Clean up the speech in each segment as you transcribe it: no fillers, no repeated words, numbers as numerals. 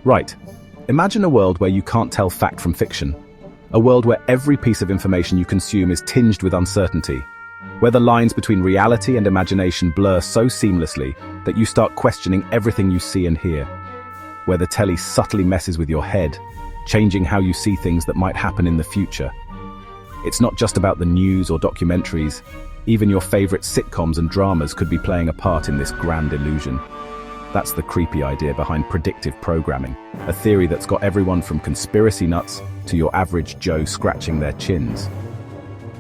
Right. Imagine a world where you can't tell fact from fiction. A world where every piece of information you consume is tinged with uncertainty. Where the lines between reality and imagination blur so seamlessly that you start questioning everything you see and hear. Where the telly subtly messes with your head, changing how you see things that might happen in the future. It's not just about the news or documentaries. Even your favorite sitcoms and dramas could be playing a part in this grand illusion. That's the creepy idea behind predictive programming, a theory that's got everyone from conspiracy nuts to your average Joe scratching their chins.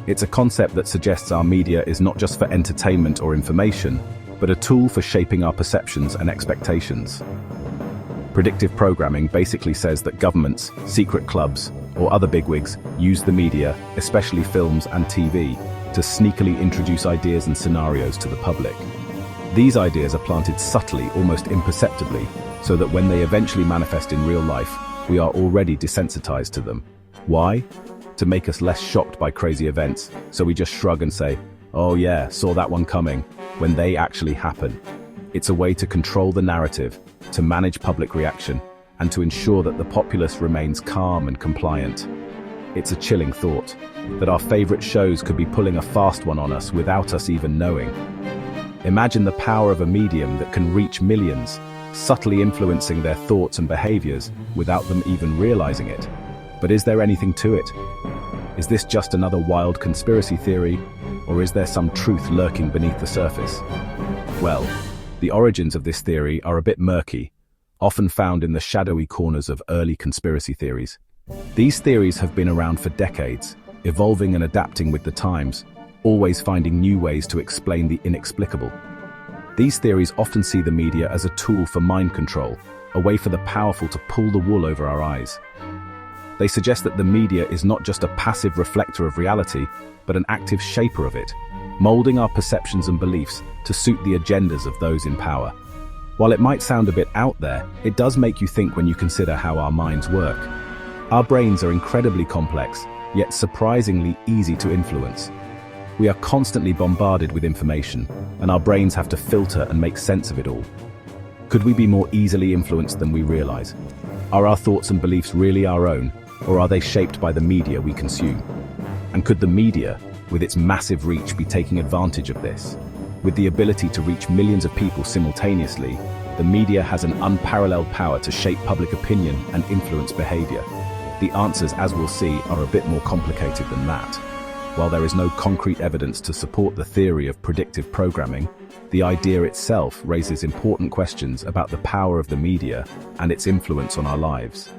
It's a concept that suggests our media is not just for entertainment or information, but a tool for shaping our perceptions and expectations. Predictive programming basically says that governments, secret clubs, or other bigwigs use the media, especially films and TV, to sneakily introduce ideas and scenarios to the public. These ideas are planted subtly, almost imperceptibly, so that when they eventually manifest in real life, we are already desensitized to them. Why? To make us less shocked by crazy events, so we just shrug and say, "Oh yeah, saw that one coming," when they actually happen. It's a way to control the narrative, to manage public reaction, and to ensure that the populace remains calm and compliant. It's a chilling thought, that our favorite shows could be pulling a fast one on us without us even knowing. Imagine the power of a medium that can reach millions, subtly influencing their thoughts and behaviors without them even realizing it. But is there anything to it? Is this just another wild conspiracy theory, or is there some truth lurking beneath the surface? Well, the origins of this theory are a bit murky, often found in the shadowy corners of early conspiracy theories. These theories have been around for decades, evolving and adapting with the times, always finding new ways to explain the inexplicable. These theories often see the media as a tool for mind control, a way for the powerful to pull the wool over our eyes. They suggest that the media is not just a passive reflector of reality, but an active shaper of it, molding our perceptions and beliefs to suit the agendas of those in power. While it might sound a bit out there, it does make you think when you consider how our minds work. Our brains are incredibly complex, yet surprisingly easy to influence. We are constantly bombarded with information, and our brains have to filter and make sense of it all. Could we be more easily influenced than we realize? Are our thoughts and beliefs really our own, or are they shaped by the media we consume? And could the media, with its massive reach, be taking advantage of this? With the ability to reach millions of people simultaneously, the media has an unparalleled power to shape public opinion and influence behavior. The answers, as we'll see, are a bit more complicated than that. While there is no concrete evidence to support the theory of predictive programming, the idea itself raises important questions about the power of the media and its influence on our lives.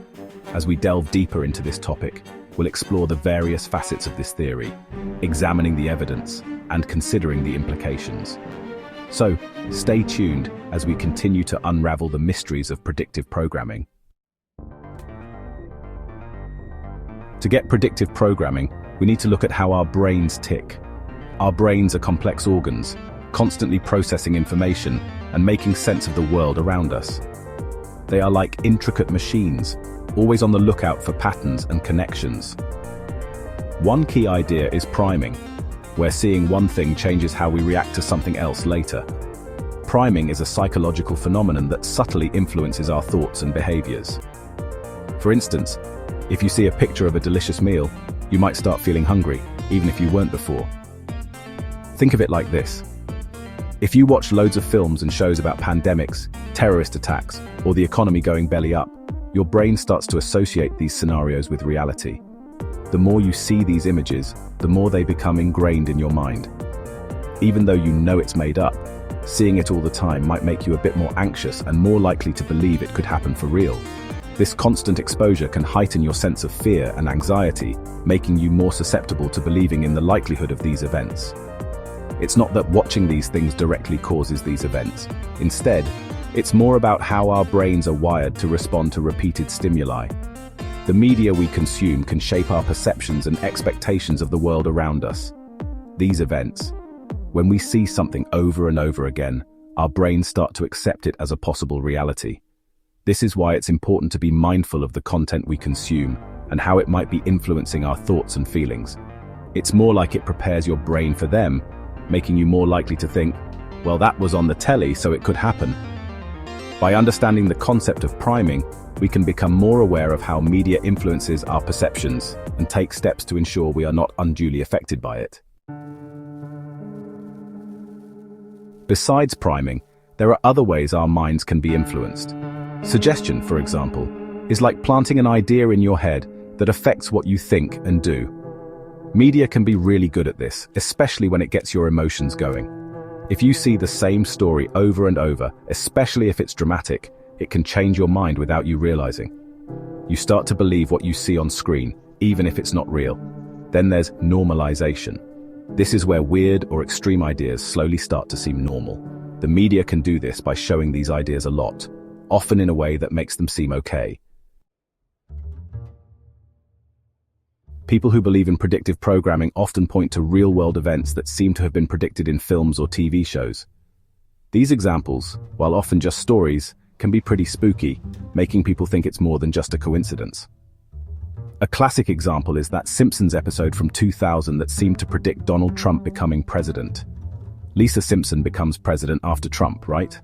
As we delve deeper into this topic, we'll explore the various facets of this theory, examining the evidence and considering the implications. So, stay tuned as we continue to unravel the mysteries of predictive programming. To get predictive programming, we need to look at how our brains tick. Our brains are complex organs, constantly processing information and making sense of the world around us. They are like intricate machines, always on the lookout for patterns and connections. One key idea is priming, where seeing one thing changes how we react to something else later. Priming is a psychological phenomenon that subtly influences our thoughts and behaviors. For instance, if you see a picture of a delicious meal, you might start feeling hungry, even if you weren't before. Think of it like this. If you watch loads of films and shows about pandemics, terrorist attacks, or the economy going belly up, your brain starts to associate these scenarios with reality. The more you see these images, the more they become ingrained in your mind. Even though you know it's made up, seeing it all the time might make you a bit more anxious and more likely to believe it could happen for real. This constant exposure can heighten your sense of fear and anxiety, making you more susceptible to believing in the likelihood of these events. It's not that watching these things directly causes these events. Instead, it's more about how our brains are wired to respond to repeated stimuli. The media we consume can shape our perceptions and expectations of the world around us. These events, when we see something over and over again, our brains start to accept it as a possible reality. This is why it's important to be mindful of the content we consume and how it might be influencing our thoughts and feelings. It's more like it prepares your brain for them, making you more likely to think, well, that was on the telly, so it could happen. By understanding the concept of priming, we can become more aware of how media influences our perceptions and take steps to ensure we are not unduly affected by it. Besides priming, there are other ways our minds can be influenced. Suggestion, for example, is like planting an idea in your head that affects what you think and do. Media can be really good at this, especially when it gets your emotions going. If you see the same story over and over, especially if it's dramatic, it can change your mind without you realizing. You start to believe what you see on screen, even if it's not real. Then there's normalization. This is where weird or extreme ideas slowly start to seem normal. The media can do this by showing these ideas a lot, often in a way that makes them seem okay. People who believe in predictive programming often point to real-world events that seem to have been predicted in films or TV shows. These examples, while often just stories, can be pretty spooky, making people think it's more than just a coincidence. A classic example is that Simpsons episode from 2000 that seemed to predict Donald Trump becoming president. Lisa Simpson becomes president after Trump, right?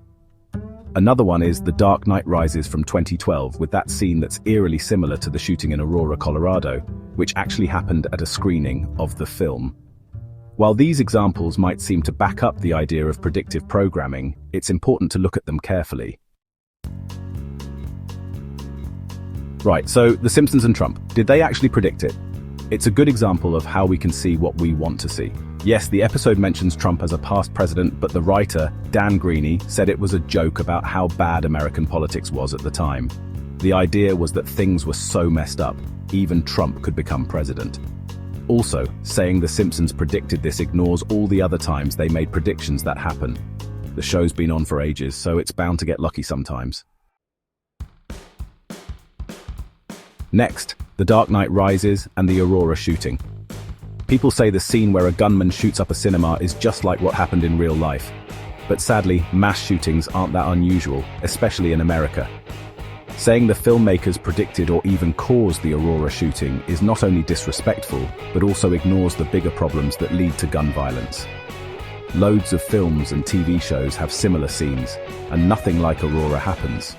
Another one is The Dark Knight Rises from 2012, with that scene that's eerily similar to the shooting in Aurora, Colorado, which actually happened at a screening of the film. While these examples might seem to back up the idea of predictive programming, it's important to look at them carefully. Right, so The Simpsons and Trump, did they actually predict it? It's a good example of how we can see what we want to see. Yes, the episode mentions Trump as a past president, but the writer, Dan Greeny, said it was a joke about how bad American politics was at the time. The idea was that things were so messed up, even Trump could become president. Also, saying The Simpsons predicted this ignores all the other times they made predictions that happen. The show's been on for ages, so it's bound to get lucky sometimes. Next, The Dark Knight Rises and the Aurora shooting. People say the scene where a gunman shoots up a cinema is just like what happened in real life. But sadly, mass shootings aren't that unusual, especially in America. Saying the filmmakers predicted or even caused the Aurora shooting is not only disrespectful, but also ignores the bigger problems that lead to gun violence. Loads of films and TV shows have similar scenes, and nothing like Aurora happens.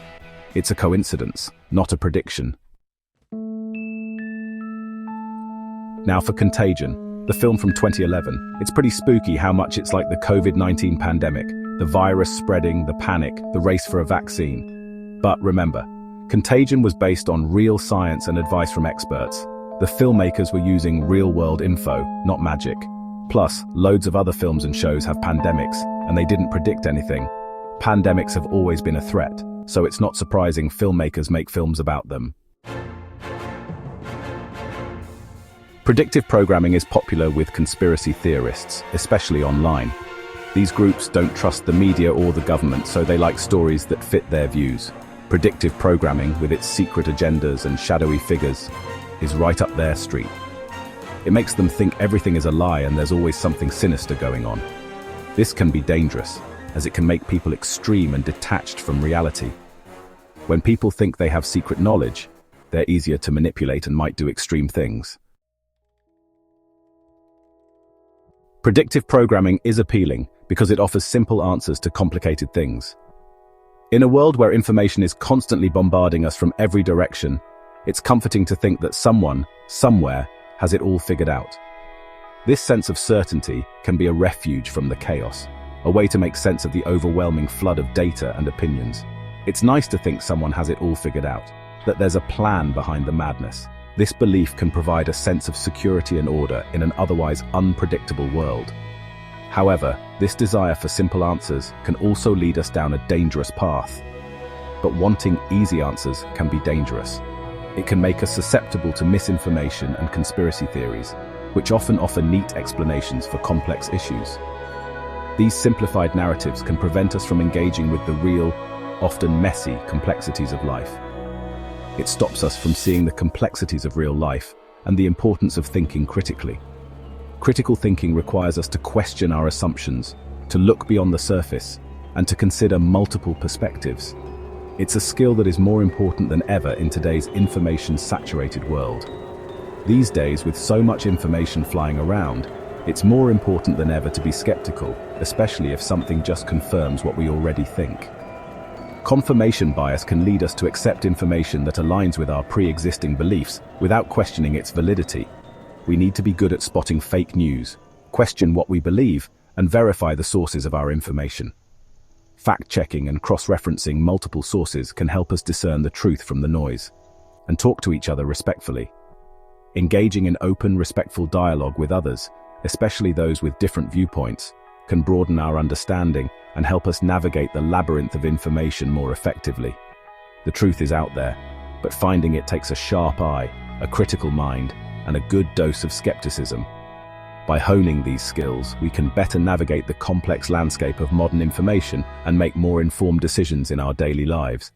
It's a coincidence, not a prediction. Now for Contagion, the film from 2011. It's pretty spooky how much it's like the COVID-19 pandemic, the virus spreading, the panic, the race for a vaccine. But remember, Contagion was based on real science and advice from experts. The filmmakers were using real-world info, not magic. Plus, loads of other films and shows have pandemics, and they didn't predict anything. Pandemics have always been a threat, so it's not surprising filmmakers make films about them. Predictive programming is popular with conspiracy theorists, especially online. These groups don't trust the media or the government, so they like stories that fit their views. Predictive programming, with its secret agendas and shadowy figures, is right up their street. It makes them think everything is a lie and there's always something sinister going on. This can be dangerous, as it can make people extreme and detached from reality. When people think they have secret knowledge, they're easier to manipulate and might do extreme things. Predictive programming is appealing because it offers simple answers to complicated things. In a world where information is constantly bombarding us from every direction, it's comforting to think that someone, somewhere, has it all figured out. This sense of certainty can be a refuge from the chaos, a way to make sense of the overwhelming flood of data and opinions. It's nice to think someone has it all figured out, that there's a plan behind the madness. This belief can provide a sense of security and order in an otherwise unpredictable world. However, this desire for simple answers can also lead us down a dangerous path. But wanting easy answers can be dangerous. It can make us susceptible to misinformation and conspiracy theories, which often offer neat explanations for complex issues. These simplified narratives can prevent us from engaging with the real, often messy, complexities of life. It stops us from seeing the complexities of real life and the importance of thinking critically. Critical thinking requires us to question our assumptions, to look beyond the surface, and to consider multiple perspectives. It's a skill that is more important than ever in today's information-saturated world. These days, with so much information flying around, it's more important than ever to be skeptical, especially if something just confirms what we already think. Confirmation bias can lead us to accept information that aligns with our pre-existing beliefs without questioning its validity. We need to be good at spotting fake news, question what we believe, and verify the sources of our information. Fact-checking and cross-referencing multiple sources can help us discern the truth from the noise, and talk to each other respectfully. Engaging in open, respectful dialogue with others, especially those with different viewpoints, can broaden our understanding and help us navigate the labyrinth of information more effectively. The truth is out there, but finding it takes a sharp eye, a critical mind, and a good dose of skepticism. By honing these skills, we can better navigate the complex landscape of modern information and make more informed decisions in our daily lives.